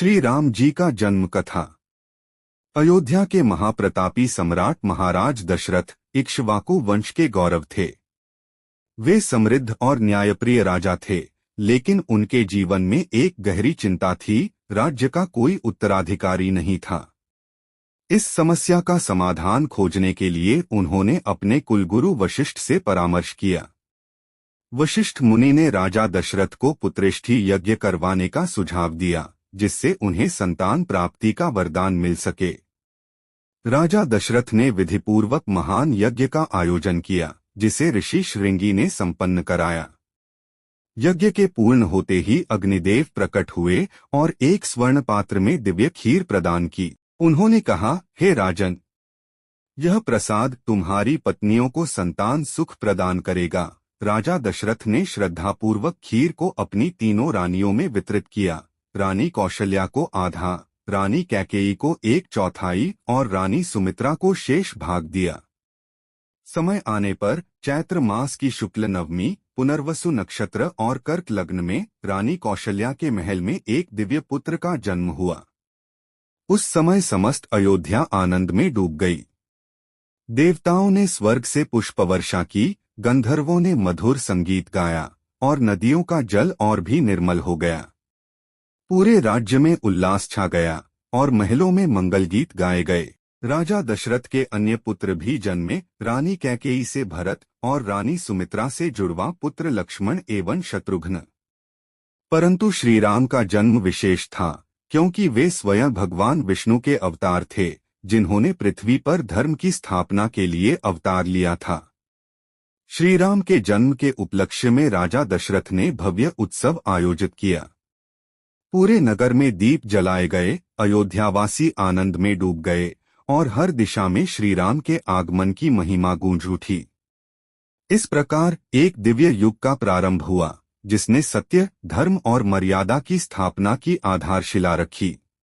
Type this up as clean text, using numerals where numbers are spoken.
श्री राम जी का जन्म कथा। अयोध्या के महाप्रतापी सम्राट महाराज दशरथ इक्ष्वाकु वंश के गौरव थे। वे समृद्ध और न्यायप्रिय राजा थे, लेकिन उनके जीवन में एक गहरी चिंता थी। राज्य का कोई उत्तराधिकारी नहीं था। इस समस्या का समाधान खोजने के लिए उन्होंने अपने कुलगुरु वशिष्ठ से परामर्श किया। वशिष्ठ मुनि ने राजा दशरथ को पुत्रेष्ठी यज्ञ करवाने का सुझाव दिया, जिससे उन्हें संतान प्राप्ति का वरदान मिल सके। राजा दशरथ ने विधिपूर्वक महान यज्ञ का आयोजन किया, जिसे ऋषि श्रृंगी ने संपन्न कराया। यज्ञ के पूर्ण होते ही अग्निदेव प्रकट हुए और एक स्वर्ण पात्र में दिव्य खीर प्रदान की। उन्होंने कहा, हे राजन, यह प्रसाद तुम्हारी पत्नियों को संतान सुख प्रदान करेगा। राजा दशरथ ने श्रद्धापूर्वक खीर को अपनी तीनों रानियों में वितरित किया। रानी कौशल्या को आधा, रानी कैकेयी को 1/4 और रानी सुमित्रा को शेष भाग दिया। समय आने पर चैत्र मास की शुक्ल नवमी, पुनर्वसु नक्षत्र और कर्क लग्न में रानी कौशल्या के महल में एक दिव्य पुत्र का जन्म हुआ। उस समय समस्त अयोध्या आनंद में डूब गई। देवताओं ने स्वर्ग से पुष्पवर्षा की, गंधर्वों ने मधुर संगीत गाया और नदियों का जल और भी निर्मल हो गया। पूरे राज्य में उल्लास छा गया और महलों में मंगल गीत गाए गए। राजा दशरथ के अन्य पुत्र भी जन्मे। रानी कैकेयी से भरत और रानी सुमित्रा से जुड़वा पुत्र लक्ष्मण एवं शत्रुघ्न। परंतु श्रीराम का जन्म विशेष था, क्योंकि वे स्वयं भगवान विष्णु के अवतार थे, जिन्होंने पृथ्वी पर धर्म की स्थापना के लिए अवतार लिया था। श्रीराम के जन्म के उपलक्ष्य में राजा दशरथ ने भव्य उत्सव आयोजित किया। पूरे नगर में दीप जलाए गए, अयोध्यावासी आनंद में डूब गए और हर दिशा में श्रीराम के आगमन की महिमा गूंज उठी। इस प्रकार एक दिव्य युग का प्रारंभ हुआ, जिसने सत्य, धर्म और मर्यादा की स्थापना की आधारशिला रखी।